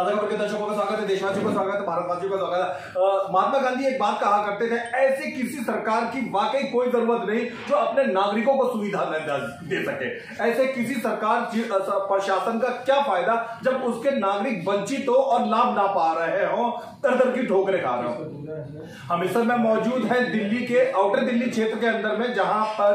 ताजा खबर के दर्शकों का स्वागत है, देशवासियों का स्वागत है, भारतवासियों का स्वागत है। महात्मा गांधी एक बात कहा करते थे, ऐसी किसी सरकार की वाकई कोई जरूरत नहीं जो अपने नागरिकों को सुविधा न दे सके। ऐसे किसी सरकार प्रशासन का क्या फायदा जब उसके नागरिक वंचित हो और लाभ ना पा रहे हो, दर दर की ठोकरें खा रहे हो। हम इस समय मौजूद है दिल्ली के आउटर दिल्ली क्षेत्र के अंदर में, जहां पर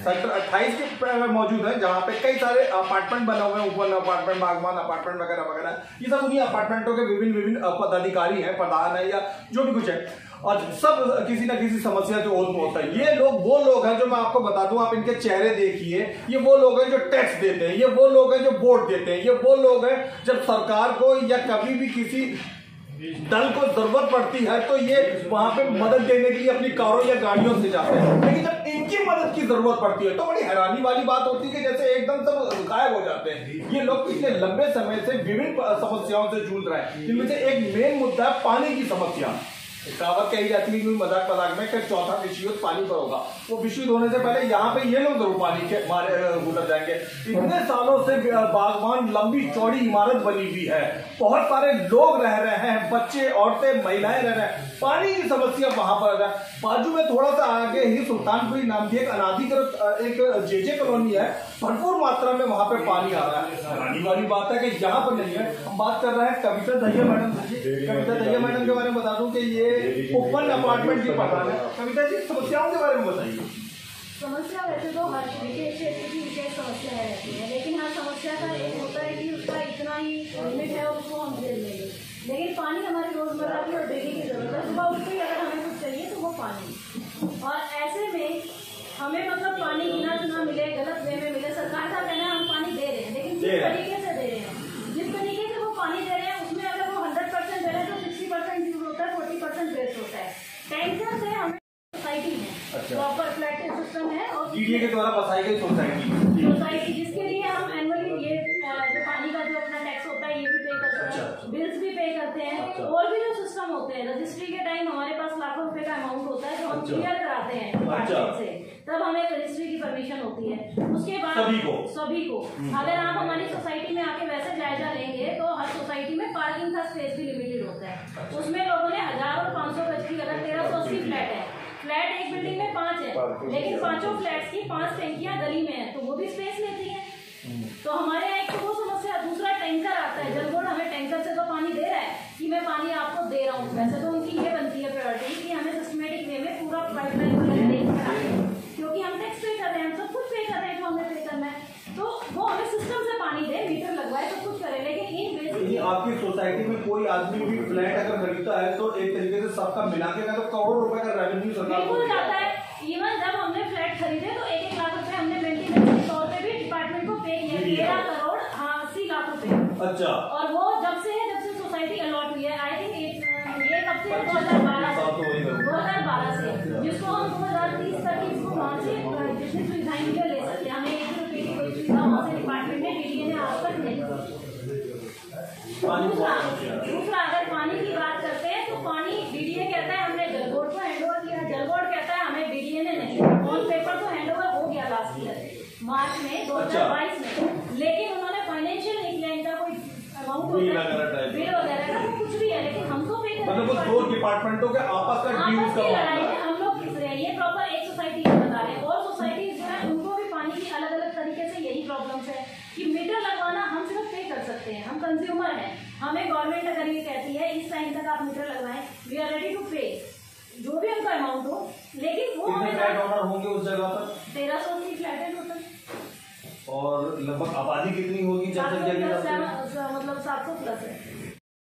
सेक्टर 28 के मौजूद है, जहां पे कई सारे अपार्टमेंट बने हुए हैं, ऊपर अपार्टमेंट, बागवान अपार्टमेंट वगैरह वगैरह। ये सब उन्हीं अपार्टमेंटों के विभिन्न पदाधिकारी हैं, प्रधान है या जो भी कुछ है, और सब किसी ना किसी समस्या से ओत-पोत है। ये लोग वो लोग हैं जो मैं आपको बता दूं, आप इनके चेहरे देखिए, ये वो लोग हैं जो टैक्स देते हैं, ये वो लोग हैं जो वोट देते हैं, ये वो लोग हैं जब सरकार को या कभी भी किसी दल को जरूरत पड़ती है तो ये वहां पे मदद देने के लिए अपनी कारों या गाड़ियों से जाते हैं। लेकिन जब इनकी मदद की जरूरत पड़ती है तो बड़ी हैरानी वाली बात होती है कि जैसे एकदम सब गायब हो जाते हैं। ये लोग पिछले लंबे समय से विभिन्न समस्याओं से जूझ रहे हैं, जिनमें से एक मेन मुद्दा है पानी की समस्या। कहावत कही जाती है मजाक मजाक में कि चौथा विश्व युद्ध पानी पर होगा। वो विश्व युद्ध होने से पहले यहाँ पे ये लोग जरूर पानी के मारे गुजर जाएंगे। इतने सालों से बागवान लंबी चौड़ी इमारत बनी हुई है, बहुत सारे लोग रह रहे हैं, बच्चे, औरतें, महिलाएं रह रहे हैं, पानी की समस्या वहां पर है। बाजू में थोड़ा सा आगे ही सुल्तानपुरी नाम की एक अनाधिकृत एक जेजे कॉलोनी है, भरपूर मात्रा में वहां पे पानी आ रहा है। हैरानी वाली बात है कि यहाँ पर नहीं है। हम बात कर रहे हैं कविता दहिया मैडम से। कविता दहिया मैडम के बारे में बता दूं कि ये ओपन अपार्टमेंट की प्रधान है। कविता जी, समस्याओं के बारे में बताइए। समस्या वैसे तो हर विशेष क्षेत्र की विशेष समस्या रहती है, लेकिन हर समस्या का एक होता है कि उसका इतना ही लिमिट है और उसको हम झेल लेंगे। लेकिन पानी हमारी रोजमर्रा की और डेली की जरूरत है। सुबह उठ के अगर हमें कुछ चाहिए तो वो पानी, और ऐसे में हमें मतलब पानी गिना चुना मिले, गलत वे में मिले। सरकार का कहना है हम पानी दे रहे हैं, लेकिन जिस तरीके से दे रहे हैं, जिस तरीके से वो पानी दे रहे हैं, उसमें अगर वो 100% दे रहे हैं तो 60% यूज होता है, 40% वेस्ट होता है। टैंकर से हमें सोसाइटी है, प्रॉपर फ्लैट सिस्टम है और डीडीए के द्वारा बसाई गई सोसाइटी जिसके लिए हम एनुअली ये जो पानी का जो अपना टैक्स होता है ये भी पे करते हैं, बिल्स भी पे करते हैं, और भी जो सिस्टम होते हैं। रजिस्ट्री के टाइम हमारे पास लाखों रुपए का अमाउंट होता है जो हम क्लियर कराते हैं डिपार्टमेंट से, तब हमें रजिस्ट्री की परमिशन होती है। उसके बाद सभी को अगर आप हमारी सोसाइटी में आके वैसे जायजा लेंगे तो हर सोसाइटी में पार्किंग का स्पेस भी लिमिटेड होता है। उसमें लोगों ने 1000 और 500 गज की, अगर 1380 फ्लैट है, फ्लैट एक बिल्डिंग में 5 है, लेकिन 5 फ्लैट्स की 5 टैंकियां गली में है, तो वो भी स्पेस लेती है। तो हमारे यहाँ एक तो वो समस्या। दूसरा, टैंकर आता है, जल बोर्ड हमें टैंकर से तो पानी दे रहा है कि मैं पानी आपको दे रहा हूँ। वैसे तो उनकी ये बनती है प्रायोरिटी कि हमें सिस्टमेटिक वे में पूरा पाइपलाइन क्योंकि हम टैक्स पे कर रहे हैं, हम सब कुछ पे कर रहे हैं जो हमें पे करना है, तो वो हमें सिस्टम से पानी दे, मीटर लगवाए, सब कुछ करे। लेकिन इन बेसिक आपकी सोसाइटी में कोई आदमी भी फ्लैट अगर खरीदता है तो एक तरीके से सबका मिला के तो करोड़ों रुपए का रेवेन्यू सरकार को जाता है। इवन जब हमने फ्लैट खरीदे तो 1-1 लाख रुपए हमने मेंटेनेंस के तौर पे भी डिपार्टमेंट को पे किया, 13 करोड़ 80 लाख रुपए। अच्छा। और वो जब से सोसाइटी अलॉट हुई है, आई थिंक ये कब से 2012 से, जिसको हम 2030 तक इसको वहाँ से जितनी सुविधाएं मिले ले सकते हैं। हमें 1 रुपये की कोई सुविधा वहाँ से डिपार्टमेंट ने डीडीए ने आज तक नहीं। दूसरा, अगर पानी की बात करते हैं तो पानी डीडीए कहता है हमने जल बोर्ड को हैंड ओवर किया, जल बोर्ड कहता है हमें डीडीए ने नहीं। ऑन पेपर तो हैंड ओवर हो गया लास्ट ईयर मार्च में 2022 में, लेकिन उन्होंने फाइनेंशियल नहीं किया। इनका कोई अमाउंट बिल वगैरह का कुछ भी है, लेकिन हम तो पे मतलब वो 2 डिपार्टमेंटों के आपस का ड्यूज का लड़ाई है। हम लोग किस रहे हैं, ये प्रॉपर एक सोसाइटी का बता रहे हैं, और सोसाइटी जो है उनको भी पानी की अलग अलग तरीके से यही प्रॉब्लम्स है कि मीटर लगवाना हम सिर्फ पे कर सकते हैं, हम कंज्यूमर हैं। हमें गवर्नमेंट अगर ये कहती है इस टाइम तक आप मीटर लगवाएं, वी आर रेडी टू पे जो भी उनका अमाउंट हो, लेकिन वो हमें होंगे उस जगह पर 1380 फ्लैट है टोटल। और लगभग आबादी कितनी होगी? मतलब 700 प्लस है।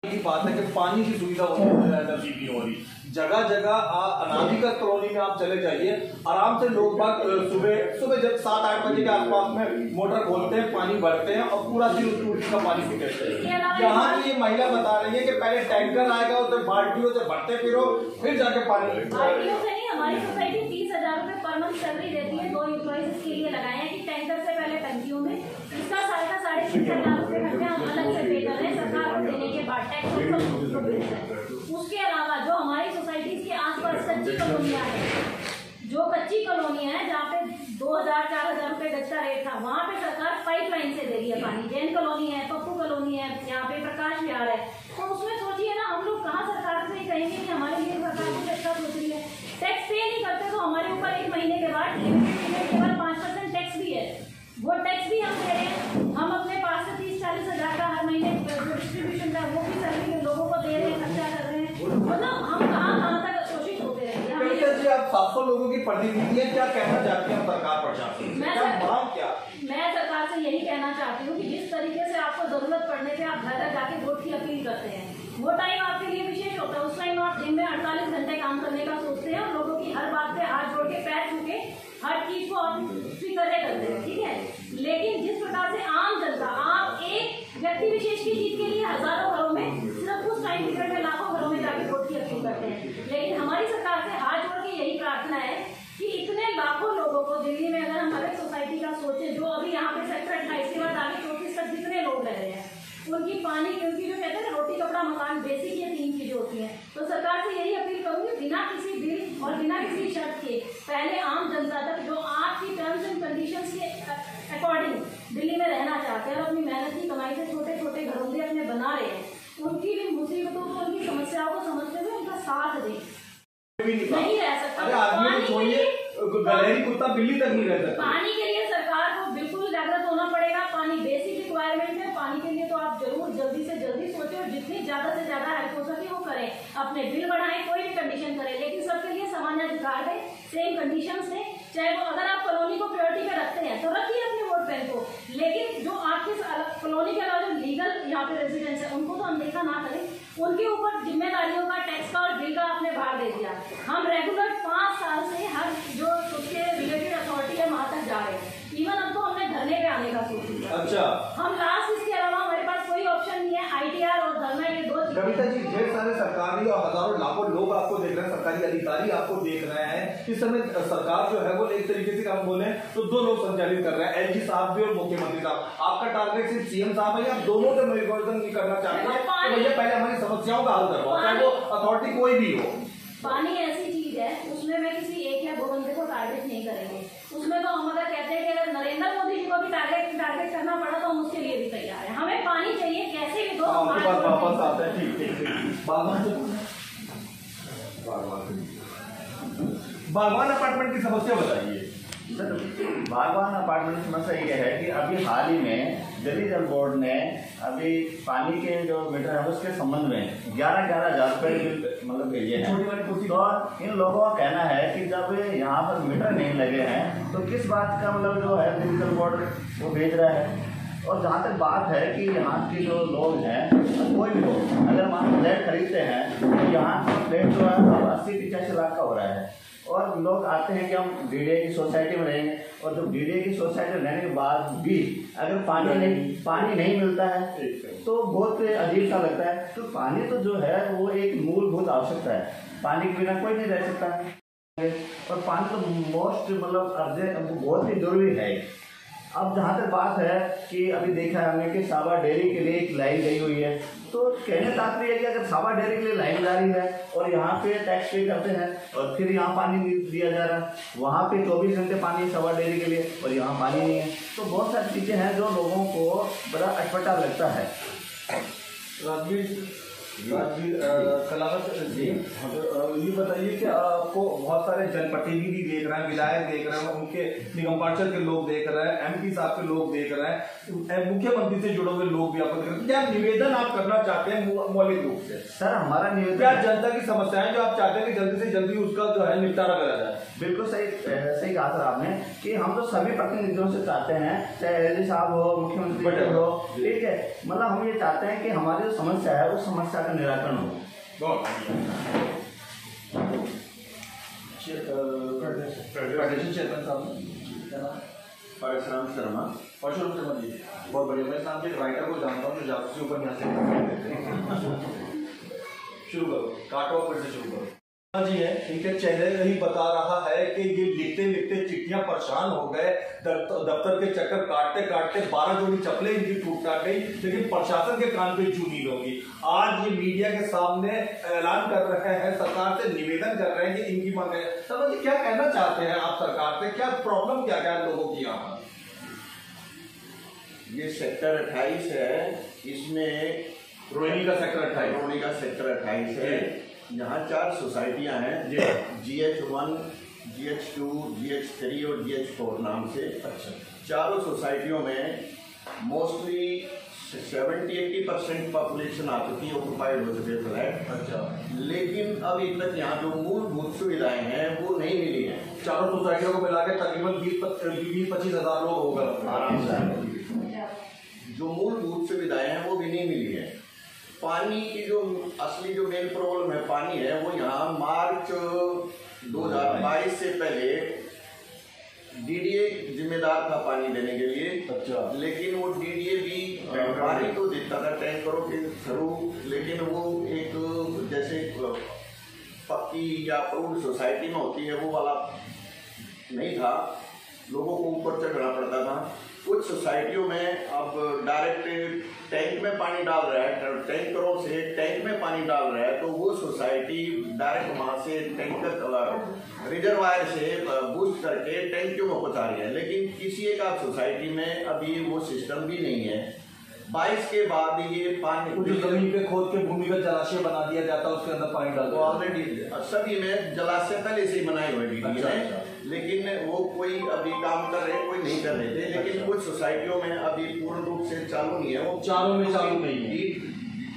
की बात है कि पानी की सुविधा नसीब नहीं हो रही। जगह जगह अनाधिकृत कॉलोनी में आप चले जाइए, आराम से लोग बाग सुबह जब 7-8 बजे के आसपास में मोटर खोलते हैं, पानी भरते हैं और पूरा दिन उस टूटी का पानी पीते हैं। यहाँ की ये महिला बता रही है कि पहले टैंकर आएगा, उधर बाल्टियों से भरते फिरो, फिर जाके पानी। बाल्टियों से नहीं, हमारी सोसाइटी 30,000 रुपए पर मंथ सैलरी देती है, 2 एम्प्लॉइज इसके लिए लगाए हैं कि टैंकर से पहले टंकियों में इसका 6.5 लाख रुपए खर्चे हम अलग से पे कर रहे हैं सरकार को देने के बाद टैक्स। उसके अलावा जो हमारी सोसाइटी के आसपास कच्ची कॉलोनियां हैं, जो कच्ची कॉलोनियां हैं जहाँ पे 2 2000-4000 रुपए गज का रेट था, वहाँ पे सरकार पाइपलाइन से दे रही है पानी। जैन कॉलोनी है, पप्पू कॉलोनी है, यहाँ पे प्रकाश विहार है, तो उसमें सोचिए ना, हम लोग कहाँ सरकार से कहेंगे कि हमारे लिए सरकार कुछ अच्छा सोच रही है। टैक्स पे नहीं करते तो हमारे ऊपर 1 महीने के बाद केवल 5% टैक्स भी है, वो टैक्स भी हम दे रहे हैं। हम अपने पास से 30-40 हज़ार का हर महीने डिस्ट्रीब्यूशन का वो भी सभी लोगों को दे रहे हैं, खर्चा कर रहे हैं। मतलब हम कहाँ तक शोषित होते रहते हैं। जी, आप 700 लोगों की प्रतिनिधि है, क्या कहना चाहती हैं सरकार प्रशासन? मैं सरकार से यही कहना चाहती हूँ कि जिस तरीके से आपको जरूरत पड़ने पे आप घर जाके वोट की अपील करते हैं, वो टाइम आपके लिए विशेष होता है। उस टाइम आप दिन में 48 घंटे काम करने का सोचते हैं और लोगों की हर बात पे हाथ जोड़ के पैर छू के हर चीज को आप स्वीकार करते हैं, ठीक है। लेकिन जिस प्रकार से आम जनता, आप एक व्यक्ति विशेष की जीत के लिए हजारों घरों में सिर्फ उस टाइम पीरियड में लाखों घरों में जाके वोट की अपील करते हैं, लेकिन हमारी सरकार से हाथ जोड़ के यही प्रार्थना है कि इतने लाखों लोगों को दिल्ली में, अगर हम हर एक सोसाइटी का सोचे, जो अभी यहाँ पे सेक्टर 28 के बाद आगे 34 तक जितने लोग रह रहे हैं, उनकी पानी, उनकी जो कहते हैं रोटी कपड़ा मकान बेसिक ये 3 चीजें होती हैं। तो सरकार से यही अपील करूंगी, बिना किसी बिल और बिना किसी शर्त के पहले आम जनता तक जो आपकी टर्म्स एंड कंडीशंस के अकॉर्डिंग दिल्ली में रहना चाहते हैं और अपनी मेहनत की कमाई से छोटे छोटे घरों से अपने बना रहे हैं, उनकी भी मुसीबतों को, उनकी समस्याओं को समझते हुए उनका साथ दें। नहीं रह सकता गलेरी कुत्ता बिल्ली तक नहीं रह सकता। पानी के लिए सरकार को बिल्कुल जागृत होना पड़ेगा। पानी बेसिक रिक्वायरमेंट है, पानी के लिए तो आप जरूर जल्दी से जल्दी सोचें और जितनी ज्यादा से ज्यादा हेल्प हो सके वो करें, अपने बिल बढ़ाएं, कोई भी कंडीशन करें, लेकिन सबके लिए समान अधिकार दें, सेम कंडीशन से। चाहे वो, अगर आप कॉलोनी को प्रायोरिटी पे रखते हैं तो रखिए अपने वोट बैंक को, लेकिन जो आपके कॉलोनी के अलावा जो लीगल यहाँ पे रेजिडेंट्स है उनको तो अनदेखा ना करें, उनके ऊपर जिम्मेदारियों का, टैक्स का और बिल का आपने भार दे दिया। हम रेगुलर 5 साल से हर जो उसके रिलेटेड अथॉरिटी है वहां तक जा रहे हैं, इवन अब तो हमने धरने पे आने का सोच लिया। अच्छा, हम लास्ट, इसके अलावा हमारे पास कोई ऑप्शन नहीं है। ITR और धरना, ये 2 चीजें। कविता जी, ढेर सारे सरकारी और हजारों लाखों लोग आपको देख रहे हैं, सरकारी अधिकारी आपको देख रहे हैं। इस समय सरकार जो है वो एक तरीके से हम बोले तो 2 लोग संचालित कर रहे हैं, LG साहब भी और मुख्यमंत्री साहब। आपका टारगेट सिर्फ CM साहब है या दोनों से परिवर्तन भी करना चाहते हैं? तो भैया पहले हमारी समस्याओं का हल करवाओ, चाहे वो अथॉरिटी कोई भी हो। पानी ऐसी चीज है, उसमें मैं किसी 1 या 2 बंदे को टारगेट नहीं करेंगे। उसमें तो हम अगर कहते हैं कि अगर नरेंद्र मोदी जी को भी टारगेट करना पड़ा तो हम उसके लिए भी तैयार है। हमें पानी चाहिए, कैसे भी दो। वापस आते हैं, ठीक। बागवान अपार्टमेंट की समस्या बताइए सर। बागवान अपार्टमेंट की समस्या ये है कि अभी हाल ही में दिल्ली जल बोर्ड ने अभी पानी के जो मीटर है उसके संबंध में 11,000 रुपये बिल मतलब भेजे हैं। तो इन लोगों का कहना है कि जब यहाँ पर मीटर नहीं लगे हैं तो किस बात का मतलब जो है दिल्ली जल बोर्ड वो भेज रहा है। और जहाँ तक बात है कि यहाँ के जो लोग हैं, कोई भी लोग अगर वहाँ फ्लैट खरीदते हैं तो यहाँ का फ्लैट जो है 80-85 लाख का हो रहा है, और लोग आते हैं कि हम DDA की सोसाइटी में रहेंगे, और जब DDA की सोसाइटी में रहने के बाद भी अगर पानी नहीं मिलता है तो बहुत अजीब सा लगता है। तो पानी तो जो है वो एक मूलभूत आवश्यकता है, पानी के बिना कोई नहीं रह सकता है, और पानी तो मोस्ट मतलब अर्जेंट बहुत ही जरूरी है। अब जहाँ तक बात है कि अभी देखा है हमने कि साबा डेयरी के लिए एक लाइन गई हुई है, तो कहने तात्पर्य है कि अगर साबा डेयरी के लिए लाइन जा रही है और यहाँ पे टैक्स पे करते हैं और फिर यहाँ पानी दिया जा रहा है, वहाँ पे 24 घंटे पानी साबा डेयरी के लिए और यहाँ पानी नहीं है, तो बहुत सारी चीज़ें हैं जो लोगों को बड़ा अटपटा लगता है। राजवीर कलावत जी, ये बताइए कि आपको बहुत सारे जनप्रतिनिधि देख रहे हैं, विधायक देख रहे हैं, उनके निगम पार्षद के लोग देख रहे हैं, MP साहब के लोग देख रहे हैं, मुख्यमंत्री से जुड़े हुए लोग भी आपको देख रहे हैं, क्या निवेदन आप करना चाहते हैं मौलिक रूप से? सर हमारा निवेदन, क्या जनता की समस्याएं जो आप चाहते हैं कि जल्दी से जल्दी उसका जो है निपटारा करा जाए? बिल्कुल सही कहा सर आपने कि हम तो सभी प्रतिनिधियों से चाहते हैं, चाहे LG साहब हो, मुख्यमंत्री हो, ठीक है, मतलब हम ये चाहते हैं कि हमारी जो समस्या है उस समस्या का निराकरण हो। परशुराम शर्मा जी, बहुत बढ़िया। मैं नाम के राइटर को जानता हूँ जो जासूसी उपन्यास शुरू करो, काटो फिर से शुरू करो। जी है, इनके चेहरे ही बता रहा है कि ये लिखते लिखते चिट्ठियां परेशान हो गए, दफ्तर के चक्कर काटते काटते 12 जोड़ी चप्पलें इनकी टूट काट गई, लेकिन प्रशासन के कान पे जू नहीं होगी। आज ये मीडिया के सामने ऐलान कर रहे हैं, सरकार से निवेदन कर रहे हैं कि इनकी मांगे। सर जी क्या कहना चाहते हैं आप सरकार से, क्या प्रॉब्लम क्या क्या लोगों की यहाँ पर? ये सेक्टर 28 है, इसमें रोहिणी का सेक्टर 28, रोहिणी का सेक्टर 28 है। यहाँ 4 सोसाइटियाँ हैं, GH1, GH2, GH3 और GH4 नाम से। अच्छा। चारों सोसाइटियों में मोस्टली 70-80% पॉपुलेशन आ चुकी है, ऑक्युपाइड हो चुके फ्लैट। अच्छा। लेकिन अभी तक यहाँ जो मूलभूत सुविधाएं हैं वो नहीं मिली हैं। चारों सोसाइटियों को मिला के तकरीबन 20-25 हजार लोग होगा आराम से। जो मूलभूत सुविधाएं हैं वो भी नहीं मिली है। पानी की जो असली जो मेन प्रॉब्लम है पानी है, वो यहाँ मार्च 2022 से पहले DDA जिम्मेदार था पानी देने के लिए। अच्छा। लेकिन वो DDA भी पानी तो देता था टैंकरों के थ्रू, लेकिन वो एक जैसे पक्की या अप्रूव्ड सोसाइटी में होती है वो वाला नहीं था, लोगों को ऊपर चढ़ना पड़ता था। कुछ सोसाइटियों में अब डायरेक्ट टैंक में पानी डाल रहा है, टैंकरों से टैंक में पानी डाल रहा है, तो वो सोसाइटी डायरेक्ट वहाँ से टैंकर रिजर्वायर से बूस्ट करके टैंकियों में पहुँचा रही है। लेकिन किसी एक सोसाइटी में अभी वो सिस्टम भी नहीं है। 22 के बाद ये पानी जो जमीन पे खोद के भूमिगत जलाशय बना दिया जाता है, उसके अंदर पानी डाल तो ऑलरेडी सभी में जलाशय पहले से ही बनाए हुए भी हैं। लेकिन वो कोई अभी काम कर रहे, कोई नहीं कर रहे थे। लेकिन कुछ सोसाइटियों में अभी पूर्ण रूप से चालू नहीं है, वो चारों में चालू नहीं है।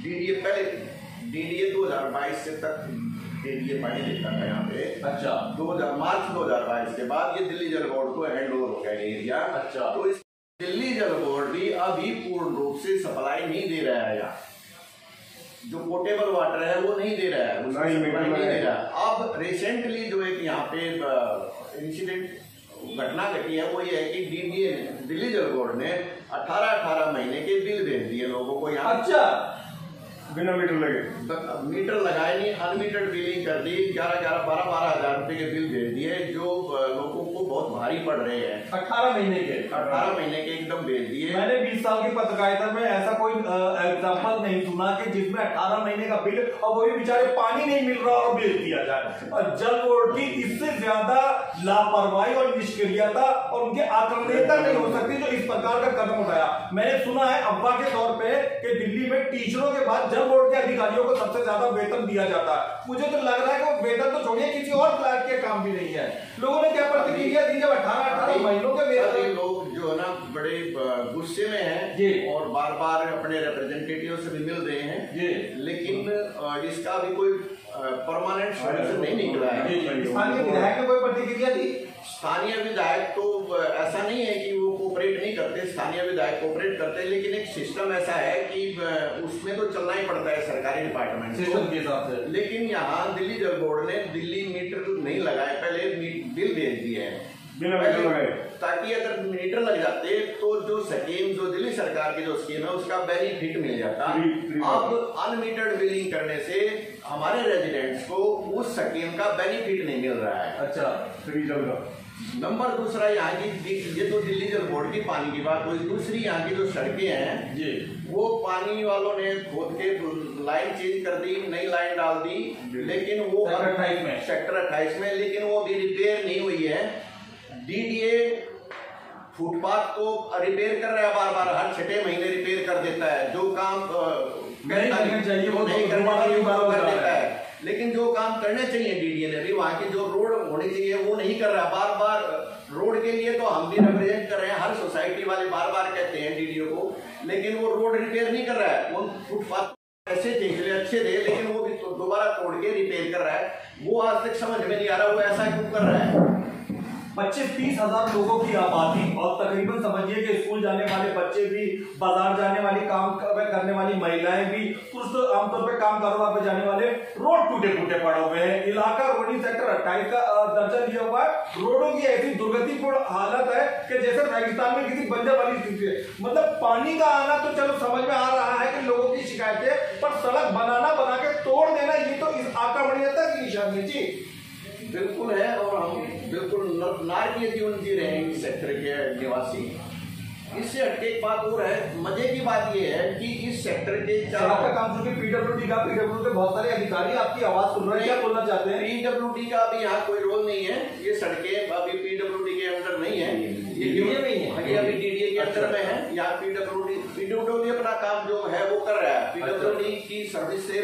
DDA पहले DDA 2022 से तक DDA पानी देता था यहाँ पे। अच्छा। मार्च 2022 के बाद ये दिल्ली जल बोर्ड को हैंड ओवर हो गया एरिया। अच्छा। तो इस दिल्ली जल बोर्ड भी अभी पूर्ण रूप से सप्लाई नहीं दे रहा है। यहाँ जो पोर्टेबल वाटर है वो नहीं दे रहा है, उसको सप्लाई नहीं दे रहा है। अब रिसेंटली जो एक यहाँ पे इंसिडेंट घटना घटी है वो ये है कि DDA दिल्ली जल बोर्ड ने 18 महीने के बिल भेज दिए लोगों को यहाँ। अच्छा। बिना मीटर लगे, मीटर लगाए नहीं, अनमीटर्ड बिलिंग कर दी। 12 हजार रुपए के बिल भेज दिए, जो लोगों को बहुत भारी पड़ रहे हैं। 18 महीने के एकदम भेज दिए। मैंने 20 साल की पत्रकारिता में ऐसा कोई एग्जाम्पल नहीं सुना कि जिसमें 18 महीने का बिल और वही बेचारे पानी नहीं मिल रहा और भेज दिया जाए। और जल बोर्ड की इससे ज्यादा लापरवाही और निष्क्रियता और उनके आक्रमणीयता नहीं हो सकती जो इस प्रकार का कदम उठाया। मैंने सुना है अफवाह के तौर पे कि दिल्ली में टीचरों के बाद बोर्ड के अधिकारियों को सबसे ज्यादा वेतन दिया जाता है। मुझे तो लग रहा है कि वो वेतन तो छोड़िए, किसी और क्लास के काम भी नहीं है। लोगों ने क्या प्रतिक्रिया दी जब 18 महीनों के वेतन? लोग जो है ना बड़े गुस्से में हैं और बार बार अपने रिप्रेजेंटेटिव से भी मिल रहे हैं, लेकिन इसका भी कोई परमानेंट सोल्यूशन नहीं निकला है। स्थानीय विधायक ने कोई प्रतिक्रिया दी? स्थानीय विधायक तो ऐसा नहीं है कि वो कोऑपरेट नहीं करते, स्थानीय विधायक कोऑपरेट करते हैं, लेकिन एक सिस्टम ऐसा है कि उसमें तो चलना ही पड़ता है सरकारी डिपार्टमेंट सिस्टम के हिसाब से। लेकिन यहाँ दिल्ली जल बोर्ड ने दिल्ली मीटर नहीं लगाए, पहले बिल भेज दिए हैं ताकि अगर मीटर लग जाते तो जो स्कीम जो दिल्ली सरकार की जो स्कीम है उसका बेनिफिट मिल जाता। अब अनमीटर्ड बिलिंग करने से हमारे रेजिडेंट्स को उस स्कीम का बेनिफिट नहीं मिल रहा है। अच्छा। फ्री जल का नंबर दूसरा यहाँ की, ये तो दिल्ली जल बोर्ड की पानी की बात हुई। दूसरी यहाँ की जो सड़कें हैं वो पानी वालों ने खोद के लाइन चेंज कर दी, नई लाइन डाल दी, लेकिन वो सेक्टर 28 में, लेकिन वो अभी रिपेयर नहीं हुई है। DDA फुटपाथ को रिपेयर कर रहा है, बार बार हर 6 महीने रिपेयर कर देता है। जो काम नहीं करना चाहिए वो नहीं कर देता है, लेकिन जो काम करने चाहिए DDA ने भी, वहाँ की जो रोड होनी चाहिए वो नहीं कर रहा। बार बार रोड के लिए तो हम भी रिप्रेजेंट कर रहे हैं, हर सोसाइटी वाले बार बार कहते हैं DDA को, लेकिन वो रोड रिपेयर नहीं कर रहा है। वो फुटपाथ ऐसे थे अच्छे थे, लेकिन वो भी दोबारा तोड़ के रिपेयर कर रहा है। वो आज तक समझ में नहीं आ रहा वो ऐसा क्यों कर रहा है। 25-30 हजार लोगों की आबादी और तकरीबन समझिए कि स्कूल जाने वाले बच्चे भी, बाजार जाने वाली, काम करने वाली महिलाएं भी, पुरुष आमतौर पे काम कारोबार पे जाने वाले, रोड टूटे फूटे पड़े हुए हैं। इलाका रोडी सेक्टर 28 का दर्जा लिया हुआ है। रोडों की ऐसी दुर्गतिपूर्ण हालत है कि जैसे रेगिस्तान में किसी बंजर वाली स्थिति है। मतलब पानी का आना तो चलो समझ में आ रहा है कि लोगों की शिकायतें, पर सड़क बना के तोड़ देना, ये तो इस आक्रमणीयता की निशानी जी। बिल्कुल है, और हम बिल्कुल नारकीय जीवन जी रहे हैं इस सेक्टर के निवासी। इससे हटके एक बात और है, मजे की बात यह है कि इस सेक्टर के सड़क का काम चूंकि पीडब्ल्यूडी का, पीडब्ल्यूडी के बहुत सारे अधिकारी आपकी आवाज सुन रहे हैं, क्या बोलना चाहते हैं? पीडब्ल्यूडी का भी यहाँ कोई रोल नहीं है। ये सड़कें अभी पीडब्ल्यूडी के अंडर नहीं है, ये अभी डीडीए के अंडर में है। यहाँ पीडब्ल्यूडी अपना काम जो है वो कर रहा है। पीडब्ल्यूडी की सर्विस से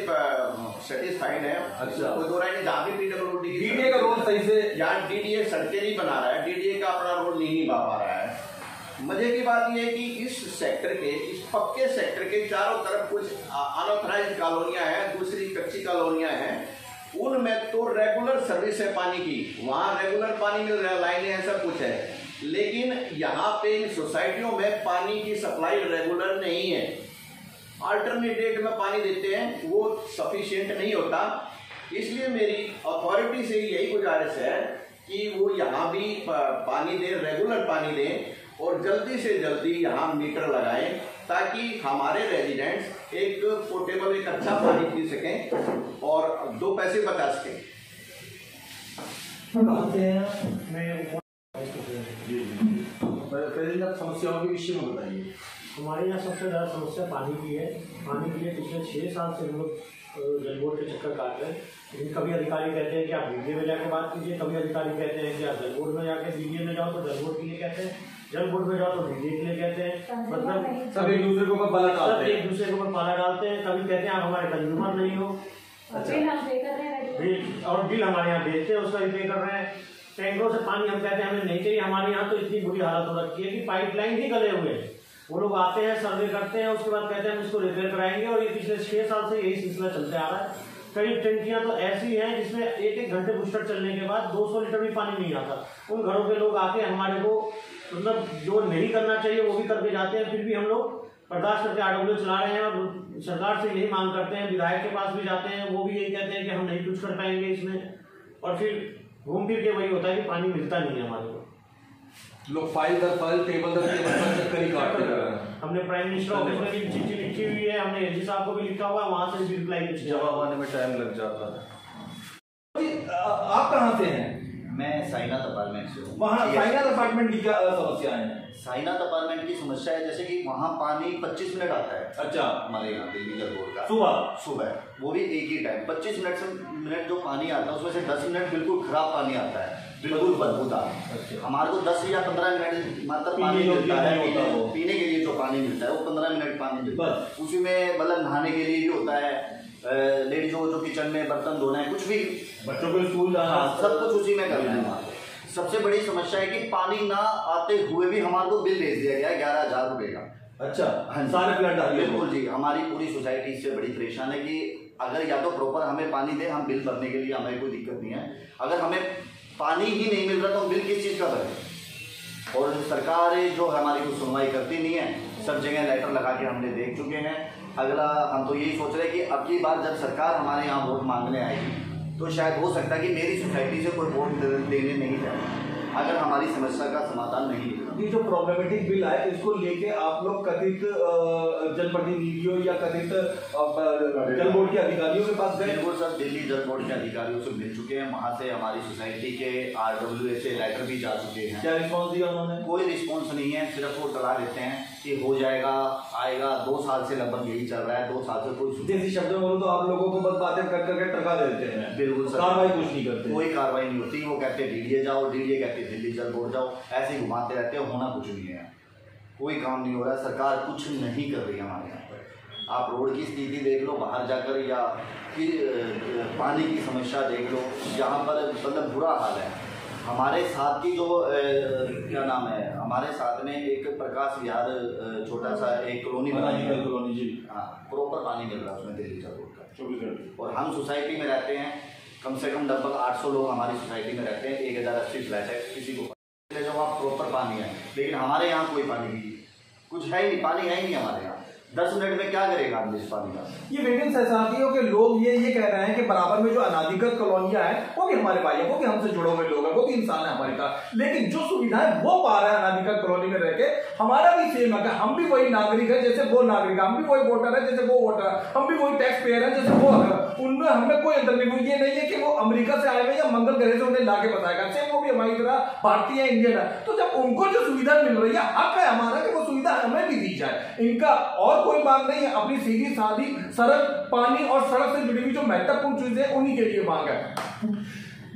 सेटिस्फाइड है। अच्छा, कोई दो राय नहीं। जहाँ भी पीडब्ल्यूडी डीडीए का रोल सही से, यहाँ डीडीए सड़कें नहीं बना रहा है, डीडीए का अपना रोल नहीं निभा पा रहा है। मजे की बात यह है कि इस सेक्टर के, इस पक्के सेक्टर के चारों तरफ कुछ अनऑथराइज्ड कॉलोनियां हैं, दूसरी कच्ची कॉलोनियां हैं। उनमें तो रेगुलर सर्विस है पानी की, वहां रेगुलर पानी मिल रहा है, लाइनें हैं, सब कुछ है। लेकिन यहाँ पे इन सोसाइटियों में पानी की सप्लाई रेगुलर नहीं है। अल्टरनेट डेट में पानी देते हैं, वो सफिशिएंट नहीं होता। इसलिए मेरी अथॉरिटी से यही गुजारिश है कि वो यहाँ भी पानी दें, रेगुलर पानी दें, और जल्दी से जल्दी यहाँ मीटर लगाएं, ताकि हमारे रेजिडेंट्स एक पोर्टेबल, एक अच्छा पानी पी सकें और 2 पैसे बचा सकें। समस्याओं के विषय में बताइए। हमारे यहाँ सबसे ज़्यादा समस्या पानी की है। पानी के लिए पिछले 6 साल से हम लोग जल बोर्ड के चक्कर काट रहे हैं। लेकिन कभी अधिकारी कहते हैं कि आप डीडीए में जाकर बात कीजिए, कभी अधिकारी कहते हैं कि आप जल बोर्ड में जाकर, डीडीए में जाओ तो जल बोर्ड के लिए कहते हैं, जल बोर्ड में जाओ तो डीडीए के लिए कहते हैं। मतलब सब एक दूसरे के ऊपर पाला डालते हैं, एक दूसरे के ऊपर पाला डालते हैं। कभी कहते हैं आप हमारे कंज्यूमर नहीं हो, बिल और बिल हमारे यहाँ भेजते हैं, उसका भी पे कर रहे हैं। टैंकरों से पानी हम कहते हैं हमें नहीं चाहिए। हमारे यहाँ तो इतनी बुरी हालत हो रखी है कि पाइपलाइन ही गले हुए हैं। वो लोग आते हैं, सर्वे करते हैं, उसके बाद कहते हैं हम इसको रिपेयर कराएंगे, और ये पिछले 6 साल से यही सिलसिला चलते आ रहा है। कई टंकियां तो ऐसी हैं जिसमें 1-1 घंटे बुस्टर चलने के बाद 200 लीटर भी पानी नहीं आता। उन घरों के लोग आके हमारे को मतलब जो नहीं करना चाहिए वो भी करके जाते हैं। फिर भी हम लोग बर्दाश्त करके आरडब्ल्यू चला रहे हैं, और सरकार से यही मांग करते हैं। विधायक के पास भी जाते हैं, वो भी यही कहते हैं कि हम नहीं कुछ कर पाएंगे इसमें, और फिर घूम फिर के वही होता है कि पानी मिलता नहीं है हमारे को। लोग फाइल दर फाइल, टेबल दर टेबल चक्कर ही काटते हैं। हमने प्राइम मिनिस्टर ऑफिस में भी चिट्ठी लिखी हुई है, हमने एलजी साहब को भी लिखा हुआ है, वहां से भी रिप्लाई की, जवाब आने में टाइम लग जाता है। आप कहाँ से हैं? मैं साइनाथ अपार्टमेंट से हूँ। वहाँ साइनाथ अपार्टमेंट की क्या समस्या है? साइनाथ अपार्टमेंट की समस्या है जैसे कि वहाँ पानी 25 मिनट आता है। अच्छा, हमारे यहाँ दिल्ली जल बोर्ड का सुबह वो भी एक ही टाइम 25 मिनट जो पानी आता है उसमें से 10 मिनट बिल्कुल खराब पानी आता है, बिल्कुल बदबूदार। हमारे को 10 या 15 मिनट मात्र पानी मिलता है पीने के लिए। जो पानी मिलता है वो 15 मिनट पानी मिलता है। उसी में मतलब नहाने के लिए भी होता है, लेडीजों को जो किचन में बर्तन धोना है, कुछ भी, बच्चों को स्कूल जाना, सब कुछ उसी में करना है हमारे। सबसे बड़ी समस्या है कि पानी ना आते हुए भी हमारे को बिल भेज दिया गया है 11,000 रुपए का। अच्छा, सारे प्लाट डालिए। बिल्कुल जी, हमारी पूरी सोसाइटी इससे बड़ी परेशान है कि अगर या तो प्रॉपर हमें पानी दे, हम बिल भरने के लिए हमें कोई दिक्कत नहीं है। अगर हमें पानी ही नहीं मिल रहा तो हम बिल किस चीज़ का भरें। और सरकार जो हमारी कुछ सुनवाई करती नहीं है, सब जगह लेटर लगा के हमने देख चुके हैं। अगला हम तो यही सोच रहे हैं कि अब की बार जब सरकार हमारे यहाँ वोट मांगने आएगी तो शायद हो सकता है कि मेरी सोसाइटी से कोई वोट देने नहीं जाए, अगर हमारी समस्या का समाधान नहीं है। ये जो प्रॉब्लमेटिक बिल है इसको लेके आप लोग कथित जनप्रतिनिधियों या कथित जल बोर्ड के अधिकारियों के पास गए? बिल्कुल सर, दिल्ली जल बोर्ड के अधिकारियों से मिल चुके हैं, वहाँ से हमारी सोसाइटी के RWA से लेटर भी जा चुके हैं। क्या रिस्पॉन्स दिया उन्होंने? कोई रिस्पॉन्स नहीं है, सिर्फ वो डरा देते हैं कि हो जाएगा, आएगा। 2 साल से लगभग यही चल रहा है, 2 साल से कोई देसी शब्दों में बोलो तो आप लोगों को बस बातें कर करके टका देते हैं। बिल्कुल सर, कार्रवाई कुछ नहीं करते, कोई कार्रवाई नहीं होती। वो कहते हैं डीडीए जाओ, डीडीए कहते हैं दिल्ली जल बोर्ड जाओ, ऐसे ही घुमाते रहते हैं, होना कुछ नहीं है, कोई काम नहीं हो रहा है। सरकार कुछ नहीं कर रही है हमारे यहाँ पर। आप रोड की स्थिति देख लो बाहर जाकर, या फिर पानी की समस्या देख लो, यहाँ पर मतलब बुरा हाल है। हमारे साथ की जो क्या नाम है, हमारे साथ में एक प्रकाश विहार छोटा सा एक कॉलोनी बनाई है, कॉलोनी जी, हाँ, प्रॉपर पानी मिल रहा है उसमें दिल्ली जल बोर्ड का 24 घंटे। और हम सोसाइटी में रहते हैं, कम से कम लगभग 800 लोग हमारी सोसाइटी में रहते हैं, 1080 फ्लैट है, किसी को लेकिन हमारे यहाँ कोई पानी की कुछ है ही नहीं, पानी है ही नहीं हमारे यहाँ। 10 मिनट में क्या करेगा आदमी इस पानी का? ये वेटिंग सहसातियों के लोग ये कह रहे हैं कि बराबर में जो अनाधिकृत कॉलोनियां हैं वो भी हमारे भाई हैं, वो भी हमसे जुड़े हुए लोग हैं, वो भी इंसान है हमारे का, लेकिन जो सुविधाएं वो पा रहे हैं अनाधिकृत कॉलोनी में रह के, हमारा भी सेम है, हम भी वही नागरिक है जैसे वो नागरिक, हम भी वही वोटर है जैसे वो वोटर है, हम भी वही टैक्स पेयर है जैसे वो है, उनमें हमें कोई अंतर नहीं। ये नहीं है कि वो अमेरिका से आए हुए या मंगल ग्रह से उन्हें लाके बताएगा, सेम वो भी हमारी तरह भारतीय इंडियन है। तो जब उनको जो सुविधा मिल रही है, हक है हमारा कि वो सुविधा हमें भी दी जाए। इनका और कोई मांग नहीं है, अपनी सीधी सादी सड़क, पानी और सड़क से जुड़ी हुई जो महत्वपूर्ण चीजें उन्हीं के लिए मांग है।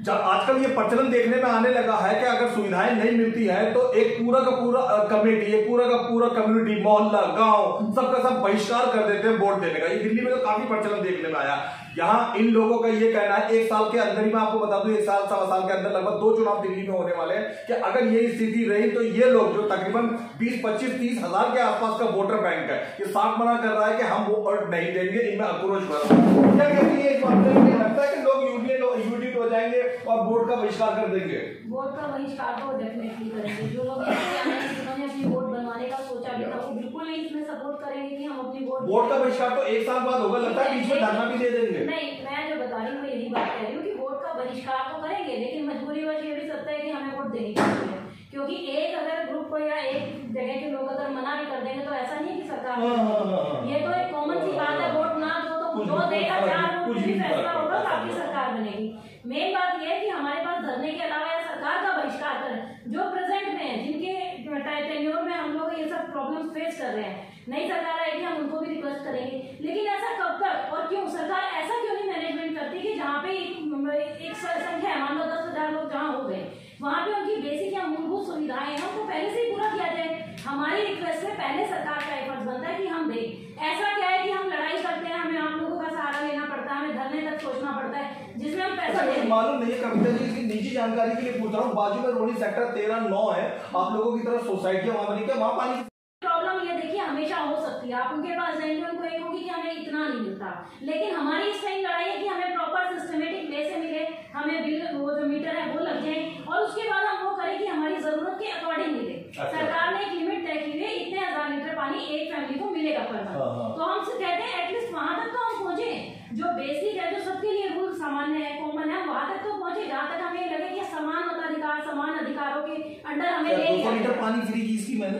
जब आजकल ये प्रचलन देखने में आने लगा है कि अगर सुविधाएं नहीं मिलती है तो एक पूरा का पूरा कमेटी, एक पूरा का पूरा कम्युनिटी, मोहल्ला, गांव सबका सब बहिष्कार कर देते हैं वोट देने का। ये दिल्ली में तो काफी प्रचलन देखने में आया। यहाँ इन लोगों का ये कहना है, 1 साल के अंदर ही मैं आपको बता दूं, 1 साल 1.25 साल के अंदर लगभग 2 चुनाव दिल्ली में होने वाले हैं, कि अगर ये स्थिति रही तो ये लोग जो तकरीबन 20, 25, 30 हजार के आसपास का वोटर बैंक है, ये साफ मना कर रहा है कि हम वोट नहीं देंगे, इनमें आक्रोश भरा। क्या कहती है इस मामले में? लगता है कि लोग यूनिट हो जाएंगे और वोट का बहिष्कार कर देंगे? वोट का बहिष्कार तो डेफिनेटली करेंगे। जो लोग जिन्होंने अपनी वोट बनवाने का सोचा भी था वो बिल्कुल नहीं इसमें सपोर्ट करेंगे कि हम अपनी वोट का बहिष्कार तो 1 साल बाद होगा, लगता है बीच में धरना भी दे देंगे। नहीं, मैं जो बता रही हूँ यही बात कह रही हूँ कि वोट का बहिष्कार तो करेंगे, लेकिन मजबूरी वजह ये भी सकता है कि हमें वोट देनी चाहिए, क्योंकि एक अगर ग्रुप या एक जगह के लोग अगर मना भी कर देंगे तो ऐसा नहीं है कि सरकार, ये तो एक कॉमन सी बात है, वोट ना दो तो जो देगा 4 वोट भी फैसला होगा तो आपकी सरकार बनेगी। मेन बात यह है कि हमारे पास धरने के अलावा या सरकार का बहिष्कार करें जो प्रेजेंट में है, जिनके टेन्योर में हम लोग ये सब प्रॉब्लम फेस कर रहे हैं। नई सरकार आएगी हम उनको भी रिक्वेस्ट करेंगे, लेकिन ऐसा कब तक और क्यों? सरकार ऐसा क्यों नहीं मैनेजमेंट करती कि जहाँ पे एक संख्या है, मान लो 10,000 लोग जहाँ हो गए, वहाँ पे उनकी बेसिक या मूलभूत सुविधाएं हैं उनको पहले से ही पूरा किया जाए। हमारी रिक्वेस्ट से पहले सरकार का एफर्ट बनता है कि हम दें। ऐसा क्या है कि हम लड़ाई करते हैं, हमें आप लोगों का सहारा लेना पड़ता है, हमें धरने तक सोचना पड़ता है, जिसमें हम पैसा मालूम नहीं है। कविता जी इसकी निजी जानकारी के लिए पूछ रहा हूँ, बाजू में रोहिणी सेक्टर 13/9 है, आप लोगों की तरफ सोसाइटियां वहां बनी, क्या वहां पानी प्रॉब्लम? ये देखिए हमेशा हो सकती है, आप उनके पास जाएंगे उनको एक होगी कि हमें इतना नहीं मिलता, लेकिन हमारी इस टाइम लड़ाई है कि हमें प्रॉपर सिस्टमेटिक वे से मिले, हमें बिल वो जो मीटर है वो लग जाए और उसके बाद हम वो करें कि हमारी जरूरत के अकॉर्डिंग मिले। सरकार ने एक लिमिट तय की है, इतने 1000 लीटर पानी एक फैमिली को मिलेगा पर मंथ, तो हम कहते हैं एटलीस्ट वहां तक तो हम पहुंचे, जो बेसिक है, जो सबके लिए रूल सामान्य है, कॉमन है, वहां तक तो पहुंचे जहाँ तक हमें लगे कि समान मताधिकार, समान अधिकारों के अंडर हमें ले लिया। 200 लीटर पानी फ्री की स्कीम है,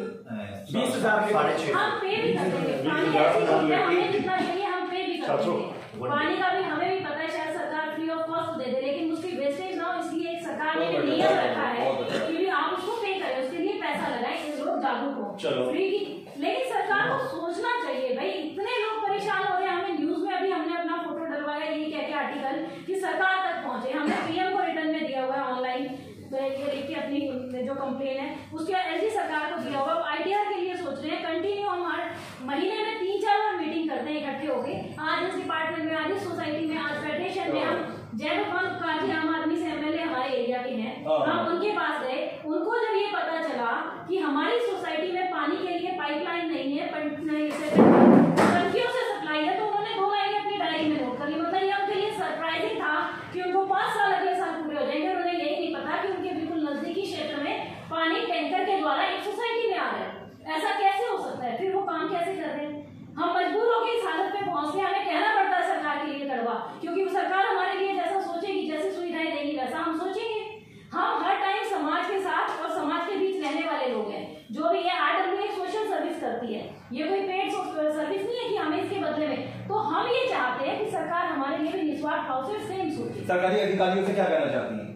20,000 के 6.5 हम पे भी कर देंगे, पानी ऐसी चीज है हमें जितना चाहिए हम पे भी कर देंगे। पानी का भी हमें भी पता है शायद सरकार फ्री ऑफ कॉस्ट दे दे, लेकिन उसकी वेस्टेज ना हो, इसलिए एक सरकार ने एक नियम रखा है कि आप उसको पे करें, उसके लिए पैसा लगाएं, लोग जागरूक हो फ्री की। लेकिन सरकार को सोचना चाहिए भाई, इतने लोग परेशान हो रहे हैं। हमें न्यूज में अभी हमने अपना फोटो डलवाया, ये कह के आर्टिकल कि सरकार तक पहुंचे, हमने पीएम को रिटर्न में दिया हुआ है ऑनलाइन, ये लिख के अपनी जो कंप्लेन है उसके एलजी सरकार को दिया हुआ। आईटीआर के लिए सोच रहे हैं, कंटिन्यू हम हर महीने में 3-4 बार मीटिंग करते हैं इकट्ठे होके, आज इस डिपार्टमेंट में, आज इस सोसाइटी में, आज फेडरेशन में। हम जयप्रकाश काजी आम आदमी से एमएलए हमारे एरिया के हैं, हम उनके पास गए, उनको जब ये पता चला कि हमारी सोसाइटी में पानी के लिए पाइपलाइन नहीं है, टंकियों से सप्लाई है, तो उन्होंने 2 लाइनें अपनी डायरी में नोट कर ली। मतलब ये उनके लिए सरप्राइजिंग था कि उनको 5 साल अगले साल पूरे हो जाएंगे, उन्हें यही नहीं पता कि उनके बिल्कुल नजदीकी क्षेत्र में पानी टैंकर के द्वारा एक सोसाइटी में आ रहा है। ऐसा कैसे हो सकता है? फिर वो काम कैसे कर रहे हैं? हम मजबूर होकर इस हालत पे पहुंचते हैं, हमें कहना पड़ता है सरकार के लिए कड़वा, क्योंकि वो सरकार हमारे लिए जैसा सोचेगी, जैसी सुविधाएं देगी वैसा हम सोचेंगे। हम हर टाइम समाज के साथ और समाज के बीच रहने वाले लोग हैं। जो भी है आरडब्ल्यू एक सोशल सर्विस करती है, ये कोई पेड सर्विस नहीं है कि हमें इसके बदले में। तो हम ये चाहते हैं कि सरकार हमारे लिए भी निस्वार्थ भाव से सेम सोचे। सरकारी अधिकारियों से क्या कहना चाहती हैं?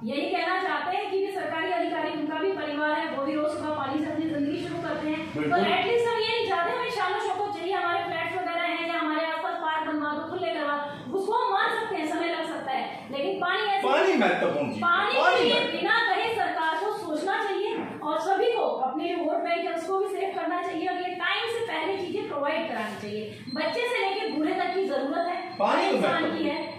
यही कहना चाहते हैं कि सरकारी अधिकारी, उनका भी परिवार है, वो भी रोज सुबह पानी से अपनी जिंदगी शुरू करते हैं, तो एटलीस्ट हम ये नहीं चाहते हमें शानो शौको चाहिए, हमारे फ्लैट्स वगैरह हैं या हमारे आसपास पार्क बनवा दो, खुले करवा, उसको हम मान सकते हैं, समय लग सकता है, लेकिन पानी महत्वपूर्ण, पानी के लिए बिना कहे सरकार को सोचना चाहिए और सभी को अपने जो वोट बैंक है उसको भी सेव करना चाहिए और ये टाइम से पहले चीजें प्रोवाइड करानी चाहिए। बच्चे से लेकर बूढ़े तक की जरूरत है, पानी इंसान की है।